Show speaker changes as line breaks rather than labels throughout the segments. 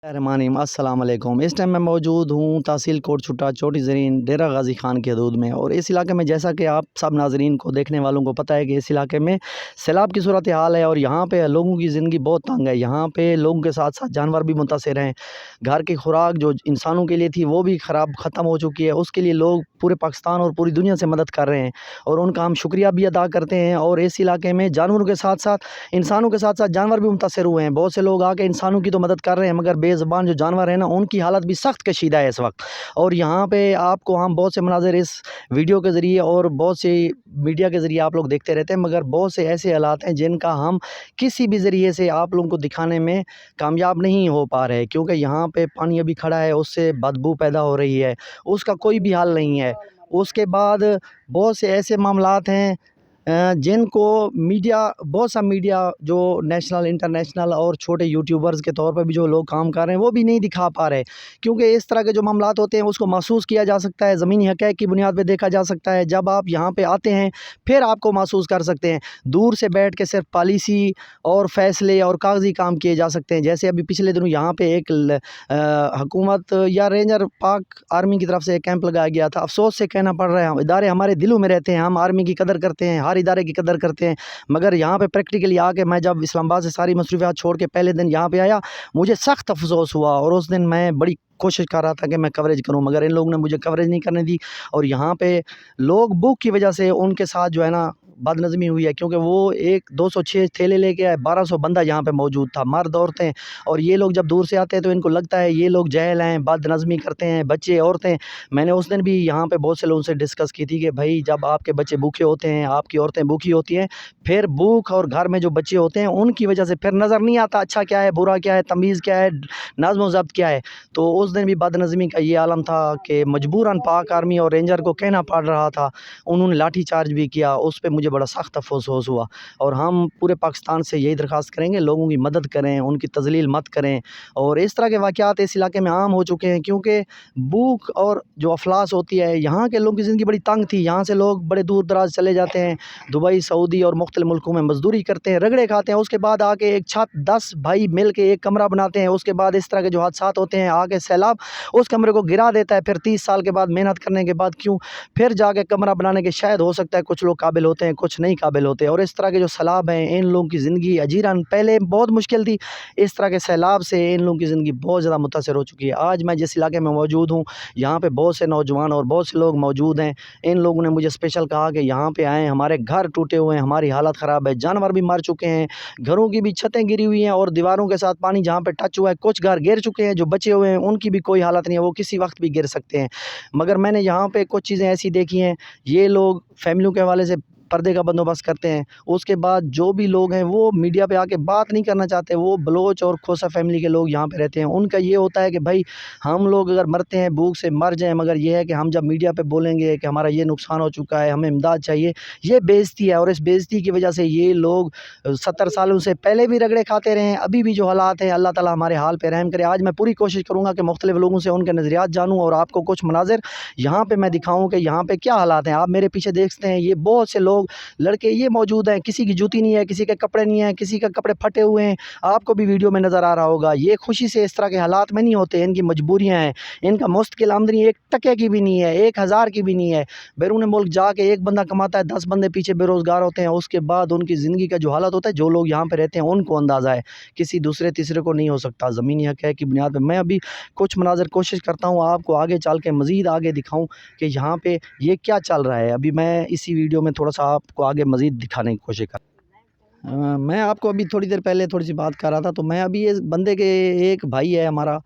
रहमानिम अस्सलाम वालेकुम। इस टाइम मैं मौजूद हूँ तहसील कोट छुट्टा चोटी ज़रीन डेरा गाज़ी ख़ान की हदूद में। और इस इलाके में जैसा कि आप सब नाज़रीन को देखने वालों को पता है कि इस इलाके में सैलाब की सूरत हाल है और यहाँ पे लोगों की ज़िंदगी बहुत तंग है। यहाँ पे लोगों के साथ साथ जानवर भी मुतासिर हैं। घर की खुराक जो इंसानों के लिए थी वो भी ख़त्म हो चुकी है। उसके लिए लोग पूरे पाकिस्तान और पूरी दुनिया से मदद कर रहे हैं और उनका हम शुक्रिया भी अदा करते हैं। और इस इलाके में जानवरों के साथ साथ इंसानों के साथ साथ जानवर भी मुतासिर हुए हैं। बहुत से लोग आके इंसानों की तो मदद कर रहे हैं मगर बेज़ुबान जो जानवर हैं ना उनकी हालत भी सख्त कशीदा है इस वक्त। और यहाँ पे आपको हम बहुत से मनाज़र इस वीडियो के ज़रिए और बहुत से मीडिया के ज़रिए आप लोग देखते रहते हैं, मगर बहुत से ऐसे हालात हैं जिनका हम किसी भी ज़रिए से आप लोगों को दिखाने में कामयाब नहीं हो पा रहे, क्योंकि यहाँ पे पानी अभी खड़ा है, उससे बदबू पैदा हो रही है, उसका कोई भी हल नहीं है। उसके बाद बहुत से ऐसे मामलात हैं जिनको बहुत सा मीडिया जो नेशनल इंटरनेशनल और छोटे यूट्यूबर्स के तौर पर भी जो लोग काम कर रहे हैं वो भी नहीं दिखा पा रहे, क्योंकि इस तरह के जो मामलात होते हैं उसको महसूस किया जा सकता है, ज़मीनी हक़ की बुनियाद पे देखा जा सकता है। जब आप यहाँ पे आते हैं फिर आपको महसूस कर सकते हैं। दूर से बैठ के सिर्फ पॉलिसी और फ़ैसले और कागज़ी काम किए जा सकते हैं। जैसे अभी पिछले दिनों यहाँ पे एक हुकूमत या रेंजर पाक आर्मी की तरफ से एक कैंप लगाया गया था। अफ़सोस से कहना पड़ रहा है, इदारे हमारे दिलों में रहते हैं, हम आर्मी की कदर करते हैं, हर इदारे की कदर करते हैं, मगर यहाँ पे प्रैक्टिकली आके मैं जब इस्लामाबाद से सारी मसरूफियात छोड़ के पहले दिन यहाँ पे आया, मुझे सख्त अफसोस हुआ। और उस दिन मैं बड़ी कोशिश कर रहा था कि मैं कवरेज करूँ, मगर इन लोगों ने मुझे कवरेज नहीं करने दी। और यहाँ पे लोग भूख की वजह से उनके साथ जो है ना बदनज़मी हुई है, क्योंकि वो एक 206 थैले लेके आए, 1200 बंदा यहाँ पे मौजूद था, मर्द औरतें। और ये लोग जब दूर से आते हैं तो इनको लगता है ये लोग जहल हैं, बदनज़मी करते हैं, बच्चे औरतें। मैंने उस दिन भी यहाँ पे बहुत से लोगों से डिस्कस की थी कि भाई जब आपके बच्चे भूखे होते हैं, आपकी औरतें भूखी होती हैं, फिर भूख और घर में जो बच्चे होते हैं उनकी वजह से फिर नज़र नहीं आता अच्छा क्या है, बुरा क्या है, तमीज़ क्या है, नज़्म व ज़ब्त क्या है। तो उस दिन भी बदनज़मी का ये आलम था कि मजबूरन पाक आर्मी और रेंजर को कहना पड़ रहा था। उन्होंने लाठी चार्ज भी किया, उस पे मुझे बड़ा सख्त अफ़सोस हुआ। और हम पूरे पाकिस्तान से यही दरख्वास्त करेंगे, लोगों की मदद करें, उनकी तज़लील मत करें। और इस तरह के वाक़यात इस इलाके में आम हो चुके हैं, क्योंकि भूख और जो अफलास होती है, यहाँ के लोगों की ज़िंदगी बड़ी तंग थी। यहाँ से लोग बड़े दूर दराज चले जाते हैं, दुबई, सऊदी और मुख्तलिफ मुल्कों में मज़दूरी करते हैं, रगड़े खाते हैं, उसके बाद आके एक छत 10 भाई मिल के एक कमरा बनाते हैं। उसके बाद इस तरह के जो हादसात होते हैं, आके सैलाब उस कमरे को गिरा देता है। फिर 30 साल के बाद मेहनत करने के बाद फिर जाके कमरा बनाने के शायद हो सकता है कुछ लोग काबिल होते हैं, कुछ नहीं काबिल होते। और इस तरह के जो सैलाब हैं, इन लोगों की ज़िंदगी अजीरन पहले बहुत मुश्किल थी, इस तरह के सैलाब से इन लोगों की ज़िंदगी बहुत ज़्यादा मुतासर हो चुकी है। आज मैं जिस इलाके में मौजूद हूँ, यहाँ पे बहुत से नौजवान और बहुत से लोग मौजूद हैं। इन लोगों ने मुझे स्पेशल कहा कि यहाँ पे आएँ, हमारे घर टूटे हुए हैं, हमारी हालत ख़राब है, जानवर भी मर चुके हैं, घरों की भी छतें गिरी हुई हैं और दीवारों के साथ पानी जहाँ पे टच हुआ है, कुछ घर गिर चुके हैं, जो बचे हुए हैं उनकी भी कोई हालत नहीं है, वो किसी वक्त भी गिर सकते हैं। मगर मैंने यहाँ पे कुछ चीज़ें ऐसी देखी हैं, ये लोग फैमिलियों के हवाले से पर्दे का बंदोबस्त करते हैं। उसके बाद जो भी लोग हैं वो मीडिया पे आके बात नहीं करना चाहते। वो बलोच और खोसा फैमिली के लोग यहाँ पे रहते हैं। उनका ये होता है कि भाई हम लोग अगर मरते हैं भूख से मर जाएँ, मगर ये है कि हम जब मीडिया पे बोलेंगे कि हमारा ये नुकसान हो चुका है, हमें इमदाद चाहिए, ये बेइज़्ज़ती है। और इस बेइज़्ज़ती की वजह से ये लोग 70 सालों से पहले भी रगड़े खाते रहे हैं, अभी भी जो हालात हैं, अल्लाह ताला हमारे हाल पे रहम करे। आज मैं पूरी कोशिश करूँगा कि मुख्तलिफ़ लोगों से उनके नज़रियात जानूँ और आपको कुछ मनाज़िर यहाँ पे मैं दिखाऊँ कि यहाँ पे क्या हालात हैं। आप मेरे पीछे देखते हैं, ये बहुत से लोग लड़के ये मौजूद हैं, किसी की जूती नहीं है, किसी के कपड़े नहीं हैं, किसी के कपड़े फटे हुए हैं। आपको भी वीडियो में नज़र आ रहा होगा। ये खुशी से इस तरह के हालात में नहीं होते, इनकी मजबूरियाँ हैं। इनका मुस्तकिल आमदनी 1 टके की भी नहीं है, 1000 की भी नहीं है। बैरून मुल्क जाके एक बंदा कमाता है, 10 बंदे पीछे बेरोज़गार होते हैं। उसके बाद उनकी ज़िंदगी का जो हालत होता है, जो लोग यहाँ पे रहते हैं उनको अंदाज़ा है, किसी दूसरे तीसरे को नहीं हो सकता। ज़मीनी हक़ की बुनियाद पे मैं अभी कुछ मनाज़िर कोशिश करता हूँ आपको आगे चल के मज़ीद आगे दिखाऊँ कि यहाँ पे ये क्या चल रहा है। अभी मैं इसी वीडियो में थोड़ा-सा आपको आगे मज़ीद दिखाने की कोशिश कर मैं आपको अभी थोड़ी देर पहले थोड़ी-सी बात कर रहा था, तो मैं अभी इस बंदे के एक भाई है हमारा,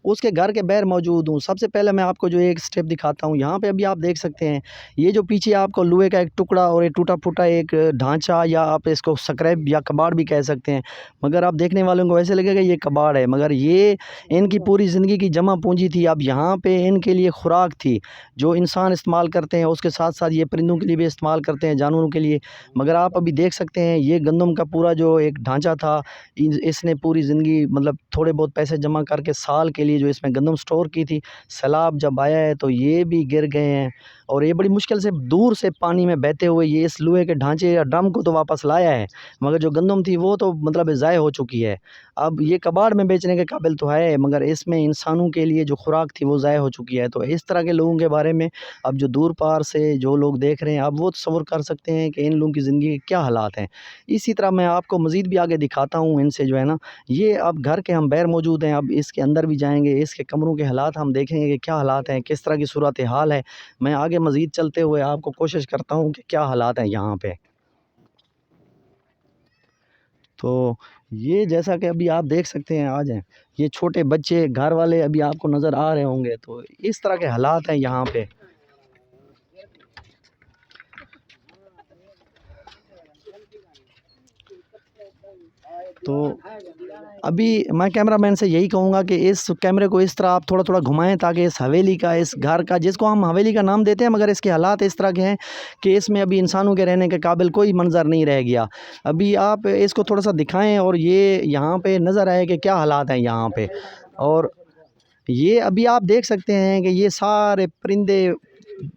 उसके घर के बाहर मौजूद हूँ। सबसे पहले मैं आपको जो एक स्टेप दिखाता हूँ, यहाँ पे अभी आप देख सकते हैं, ये जो पीछे आपको लोहे का एक टुकड़ा और एक टूटा-फूटा एक ढाँचा या आप इसको स्क्रैप या कबाड़ भी कह सकते हैं। मगर आप देखने वालों को ऐसे लगेगा ये कबाड़ है, मगर ये इनकी पूरी ज़िंदगी की जमा पूँजी थी। अब यहाँ पे इनके लिए खुराक थी, जो इंसान इस्तेमाल करते हैं, उसके साथ-साथ ये परिंदों के लिए भी इस्तेमाल करते हैं, जानवरों के लिए। मगर आप अभी देख सकते हैं, ये गंदम का पूरा जो एक ढाँचा था, इसने पूरी ज़िंदगी मतलब थोड़े बहुत पैसे जमा करके साल के लिए जो इसमें गंदम स्टोर की थी, सैलाब जब आया है तो ये भी गिर गए हैं। और ये बड़ी मुश्किल से दूर से पानी में बहते हुए ये इस लोहे के ढांचे या ड्रम को तो वापस लाया है, मगर जो गंदम थी वो तो मतलब ज़ाय हो चुकी है। अब ये कबाड़ में बेचने के काबिल तो है, मगर इसमें इंसानों के लिए जो खुराक थी वो ज़ाय हो चुकी है। तो इस तरह के लोगों के बारे में अब जो दूर पार से जो लोग देख रहे हैं, अब वो तसव्वुर कर सकते हैं कि इन लोगों की ज़िंदगी के क्या हालात हैं। इसी तरह मैं आपको मज़ीद भी आगे दिखाता हूँ इनसे जो है ना, ये अब घर के हम बाहर मौजूद हैं, अब इसके अंदर भी जाएँगे, इसके कमरों के हालात हम देखेंगे कि क्या हालात हैं, किस तरह की सूरत हाल है। मैं आगे मज़ीद चलते हुए आपको कोशिश करता हूँ कि क्या हालात हैं यहाँ पे। तो ये जैसा कि अभी आप देख सकते हैं, आ जाएँ, ये छोटे बच्चे, घर वाले अभी आपको नज़र आ रहे होंगे, तो इस तरह के हालात हैं यहाँ पे। तो अभी मैं कैमरामैन से यही कहूँगा कि इस कैमरे को इस तरह आप थोड़ा-थोड़ा घुमाएँ, ताकि इस हवेली का, इस घर का, जिसको हम हवेली का नाम देते हैं, मगर इसके हालात इस तरह के हैं कि इसमें अभी इंसानों के रहने के काबिल कोई मंज़र नहीं रह गया। अभी आप इसको थोड़ा-सा दिखाएँ और ये यहाँ पे नज़र आए कि क्या हालात हैं यहाँ पे। और ये अभी आप देख सकते हैं कि ये सारे परिंदे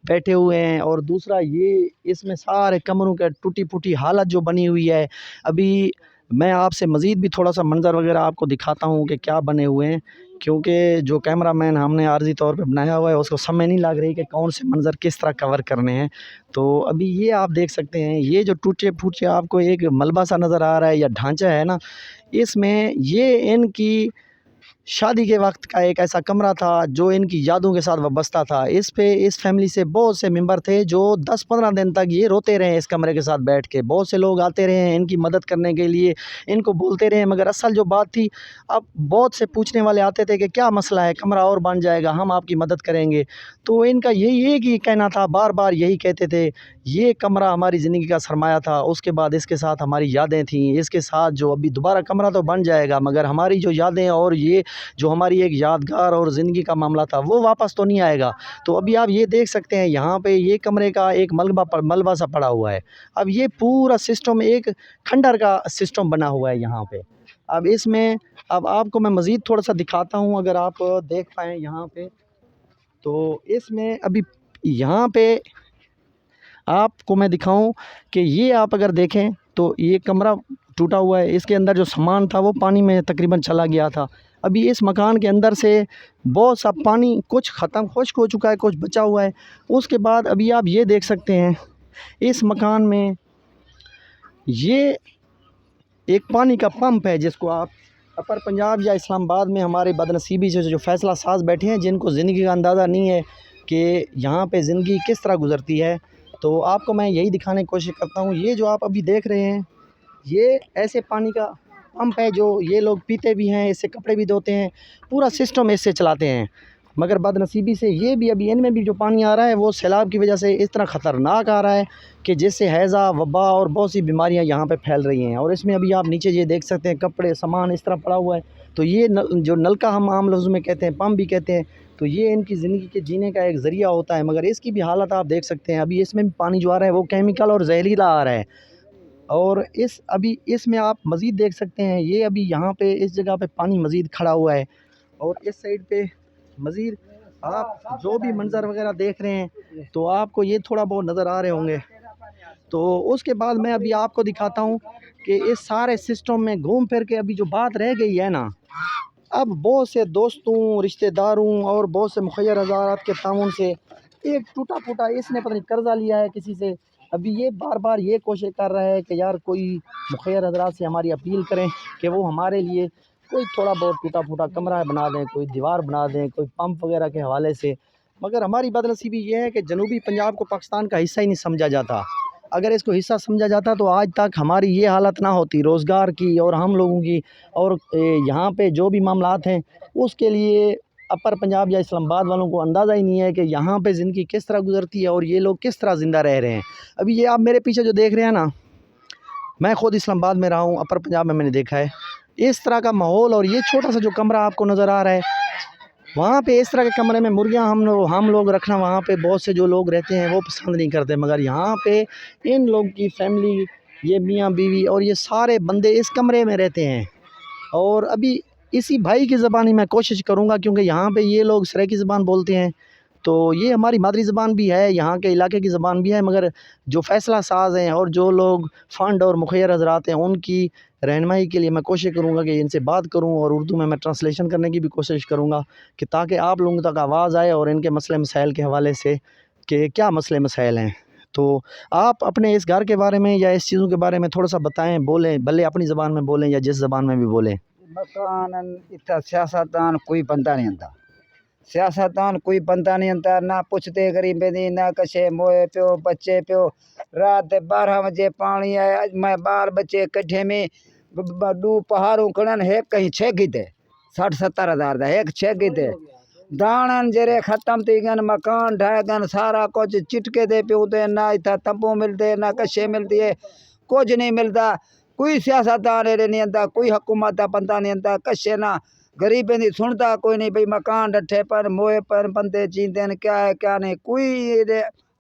बैठे हुए हैं, और दूसरा ये इसमें सारे कमरों का टूटी-फूटी हालत जो बनी हुई है। अभी मैं आपसे मज़ीद भी थोड़ा-सा मंज़र वग़ैरह आपको दिखाता हूँ कि क्या बने हुए हैं, क्योंकि जो कैमरामैन हमने आर्ज़ी तौर पे बनाया हुआ है उसको समझ नहीं लग रही कि कौन से मंज़र किस तरह कवर करने हैं। तो अभी ये आप देख सकते हैं, ये जो टूटे-फूटे आपको एक मलबा सा नज़र आ रहा है या ढांचा है ना, इसमें ये इनकी शादी के वक़्त का एक ऐसा कमरा था जो इनकी यादों के साथ वाबस्ता था। इस फ़ैमिली से बहुत से मेंबर थे जो 10-15 दिन तक ये रोते रहे इस कमरे के साथ बैठ के। बहुत से लोग आते रहे हैं इनकी मदद करने के लिए, इनको बोलते रहे, मगर असल जो बात थी, अब बहुत से पूछने वाले आते थे कि क्या मसला है, कमरा और बन जाएगा, हम आपकी मदद करेंगे। तो इनका यही एक ही कहना था, बार-बार यही कहते थे, ये कमरा हमारी ज़िंदगी का सरमाया था, उसके बाद इसके साथ हमारी यादें थीं, इसके साथ जो अभी दोबारा कमरा तो बन जाएगा, मगर हमारी जो यादें और ये जो हमारी एक यादगार और ज़िंदगी का मामला था वो वापस तो नहीं आएगा। तो अभी आप ये देख सकते हैं यहाँ पे ये कमरे का एक मलबा सा पड़ा हुआ है। अब ये पूरा सिस्टम एक खंडर का सिस्टम बना हुआ है यहाँ पे। अब इसमें अब आपको मैं मज़ीद थोड़ा-सा दिखाता हूँ, अगर आप देख पाएँ यहाँ पे। तो इसमें अभी यहाँ पे आपको मैं दिखाऊं कि ये आप अगर देखें तो ये कमरा टूटा हुआ है, इसके अंदर जो सामान था वो पानी में तकरीबन चला गया था। अभी इस मकान के अंदर से बहुत सा पानी, कुछ ख़त्म खुश्क हो चुका है, कुछ बचा हुआ है। उसके बाद अभी आप ये देख सकते हैं, इस मकान में ये एक पानी का पंप है, जिसको आप अपर पंजाब या इस्लामाबाद में हमारे बदनसीबी से जो फ़ैसला साज बैठे हैं, जिनको ज़िंदगी का अंदाज़ा नहीं है कि यहाँ पे ज़िंदगी किस तरह गुज़रती है, तो आपको मैं यही दिखाने की कोशिश करता हूँ। ये जो आप अभी देख रहे हैं, ये ऐसे पानी का पंप है जो ये लोग पीते भी हैं, इससे कपड़े भी धोते हैं, पूरा सिस्टम इससे चलाते हैं। मगर बदनसीबी से ये भी अभी इनमें भी जो पानी आ रहा है वो सैलाब की वजह से इस तरह ख़तरनाक आ रहा है कि जिससे हैज़ा, वबा और बहुत सी बीमारियां यहाँ पे फैल रही हैं। और इसमें अभी आप नीचे ये देख सकते हैं, कपड़े, सामान इस तरह पड़ा हुआ है। तो ये जो नल का हम आम लफ्ज़ में कहते हैं, पंप भी कहते हैं, तो ये इनकी ज़िंदगी के जीने का एक ज़रिया होता है। मगर इसकी भी हालत आप देख सकते हैं, अभी इसमें भी पानी जो आ रहा है वो केमिकल और जहरीला आ रहा है। और अभी इसमें आप मज़ीद देख सकते हैं, ये अभी यहाँ पे इस जगह पे पानी मज़ीद खड़ा हुआ है, और इस साइड पे मज़ीद आप जो भी मंज़र वगैरह देख रहे हैं तो आपको ये थोड़ा बहुत नज़र आ रहे होंगे। तो उसके बाद मैं अभी आपको दिखाता हूँ कि इस सारे सिस्टम में घूम फिर के अभी जो बात रह गई है ना, अब बहुत से दोस्तों, रिश्तेदारों और बहुत से मुखय्यर हज़ारात के ताउन से एक टूटा-फूटा, इसने पता नहीं कर्ज़ा लिया है किसी से, अभी ये बार-बार ये कोशिश कर रहा है कि यार कोई मुखय्यर हज़रात से हमारी अपील करें कि वो हमारे लिए कोई थोड़ा बहुत टूटा-फूटा कमरा बना दें, कोई दीवार बना दें, कोई पंप वगैरह के हवाले से। मगर हमारी बदनसीबी ये है कि जनूबी पंजाब को पाकिस्तान का हिस्सा ही नहीं समझा जाता। अगर इसको हिस्सा समझा जाता तो आज तक हमारी ये हालत ना होती रोज़गार की और हम लोगों की, और यहाँ पे जो भी मामलात हैं उसके लिए अपर पंजाब या इस्लामाबाद वालों को अंदाज़ा ही नहीं है कि यहाँ पे ज़िंदगी किस तरह गुज़रती है और ये लोग किस तरह ज़िंदा रह रहे हैं। अभी ये आप मेरे पीछे जो देख रहे हैं ना, मैं ख़ुद इस्लामाबाद में रहा हूँ, अपर पंजाब में मैंने देखा है इस तरह का माहौल। और ये छोटा सा जो कमरा आपको नज़र आ रहा है, वहाँ पे इस तरह के कमरे में मुर्गियाँ हम लोग रखना, वहाँ पे बहुत से जो लोग रहते हैं वो पसंद नहीं करते। मगर यहाँ पे इन लोग की फैमिली, ये मियाँ बीवी और ये सारे बंदे इस कमरे में रहते हैं। और अभी इसी भाई की ज़बान ही मैं कोशिश करूँगा, क्योंकि यहाँ पे ये लोग सराइकी ज़बान बोलते हैं, तो ये हमारी मादरी ज़बान भी है, यहाँ के इलाके की ज़बान भी है, मगर जो फ़ैसला साज़ हैं और जो लोग फ़ंड और मुखिया हज़रात हैं, उनकी रहनुमाई के लिए मैं कोशिश करूँगा कि इनसे बात करूँ, और उर्दू में मैं ट्रांसलेशन करने की भी कोशिश करूँगा कि ताकि आप लोगों तक आवाज़ आए और इनके मसले मसाइल के हवाले से कि क्या मसले मसाइल हैं। तो आप अपने इस घर के बारे में या इस चीज़ों के बारे में थोड़ा सा बताएं, बोलें, भले अपनी ज़बान में बोलें या जिस ज़बान में भी बोलें।
मकान इतना सियासतदान कोई बंदा नहीं आता, सियासतदान कोई बंदा नहीं आता, ना पुछते गरीबे दी, ना कशे मोए प्यो बच्चे प्यो। रात 12 बजे पानी आए, अज मैं बाल बच्चे कट्ठे में डू पहाड़ों खड़न है कहीं छेगी थे 60-70 हज़ार का एक छेगी थे। दाणन जरे खत्म थी गन, मकान ढह गन, सारा कुछ चिटके दे प्यो थे, ना इतना तंबू मिलते, ना कशे मिलती है, कुछ नहीं मिलता। कोई सियासतदान एरे नहीं आता, कोई हुकूमत का बंदा नहीं आता, कशे ना गरीबें दी सुनता कोई नहीं। भाई मकान डठे पर मोए पर बंदे जींदे न, क्या है क्या नहीं, कोई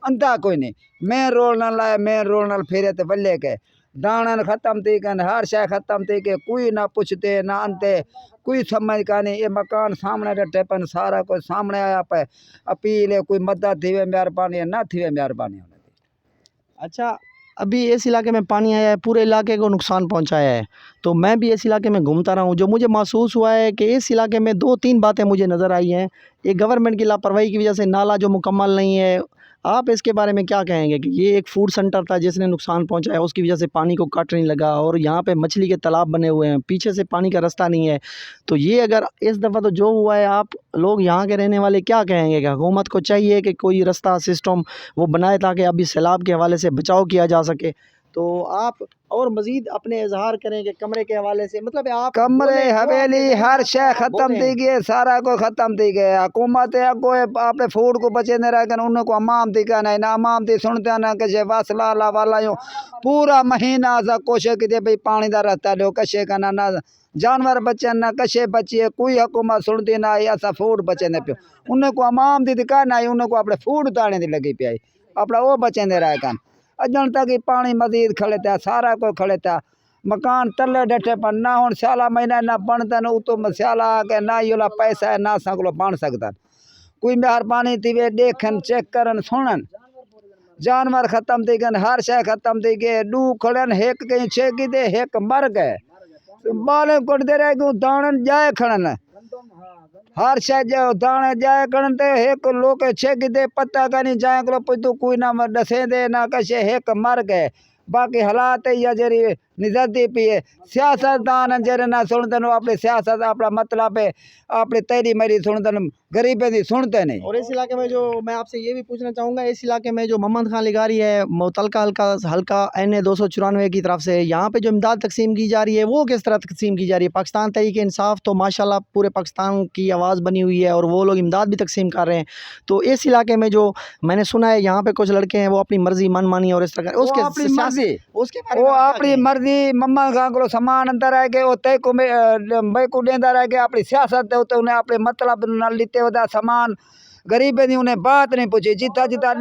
अंता कोई नहीं। मैं रोल न लाए, मैं रोल न फिरे तो बल्ले के दाणन खत्म थी गन, हर शय खत्म थी के, कोई ना पुछते ना अंते, कोई समझ का नहीं। ये मकान सामने डठे पन, सारा कुछ सामने आया पे, अपील है कोई मदद थी वे मेहरबानी ना थी वे मेहरबानी।
अच्छा, अभी इस इलाके में पानी आया है, पूरे इलाके को नुकसान पहुंचाया है, तो मैं भी इस इलाके में घूमता रहा हूं। जो मुझे महसूस हुआ है कि इस इलाके में 2-3 बातें मुझे नज़र आई हैं। एक गवर्नमेंट की लापरवाही की वजह से नाला जो मुकम्मल नहीं है। आप इसके बारे में क्या कहेंगे कि ये एक फूड सेंटर था जिसने नुकसान पहुंचाया, उसकी वजह से पानी को कट नहीं लगा, और यहाँ पे मछली के तालाब बने हुए हैं, पीछे से पानी का रास्ता नहीं है। तो ये अगर इस दफ़ा तो जो हुआ है, आप लोग यहाँ के रहने वाले क्या कहेंगे कि हुकूमत को चाहिए कि कोई रास्ता सिस्टम वो बनाए ताकि अभी सैलाब के हवाले से बचाव किया जा सके। तो आप और मज़ीद अपने इज़हार करें कि कमरे के हवाले से, मतलब आप
कमरे
बोलें, जो आपके
हवेली
दिल में
हर
आता
शय
है आप
खत्म थी
बोलें।
गई, सारा को खत्म थी गए। हुकूमत है को आपने फूड को बचे न रह गए, उनको अमाम थी का नहीं ना अमाम थी सुनते ना कशे वासला ला वाला यूँ पूरा महीना सा कोशिश की भाई पानी का रास्ता लो कशे का ना जानवर बचे ना कशे बचिए, कोई हुकूमत सुनती ना। ऐसा फूड बचे न पियो, उनको अमाम थी का नहीं, उनको अपने फूड ताने दी लगी पियाई, अपना वो बचे न रह गन। अजन तक पानी मजीद खड़े था, सारा को खड़े था। मकान तले डटे पर ना हूँ स्याला महीना ना बनता न उतो स्याला के ना योला पैसा है ना सगलो बन सकता। कोई मेहरबानी थी वे देखन चेक करन सुनन। जानवर खत्म थी गन, हर शय खत्म थी गए। डू खड़न एक कहीं छेकी दे एक मर गए, बाले कुट दे रहे दाणन जाए खड़न, हर शय जो दाणे जाए खड़न ते एक लोग छेकी दे पत्ता का नहीं जाए करो पुतु कोई ना डसे दे ना कशे एक मर गए। बाकी हालात या जरी निजती पिए सियासतदान जरे ना सुनते अपनी सियासत अपना मतलब है अपनी तेरी मेरी सुनते गरीबे दी सुनते नहीं।
और इस इलाके में जो मैं आपसे ये भी पूछना चाहूँगा, इस इलाके में जो मोहम्मद खान लिगारी है, मुतलका हल्का NA 294 की तरफ से यहाँ पे जो इमदाद तकसीम की जा रही है, वो किस तरह तकसीम की जा रही है? पाकिस्तान तहरीक इंसाफ तो माशाल्लाह पूरे पाकिस्तान की आवाज़ बनी हुई है और वो लोग इमदाद भी तकसीम कर रहे हैं। तो इस इलाके में जो मैंने सुना है यहाँ पे कुछ लड़के हैं वो अपनी मर्जी मनमानी और इस तरह
वो अपनी मर्जी,
उसके बारे
वो
में आप क्या
अपनी
कहेंगे?
मर्जी मोहम्मद खान को समान अंदर है कि वो तय को मैं को देंदा रह के अपनी सियासत दे उन्हें अपने मतलब न लेते होता समान गरीबे दी उन्हें बात नहीं पूछी जिता जिता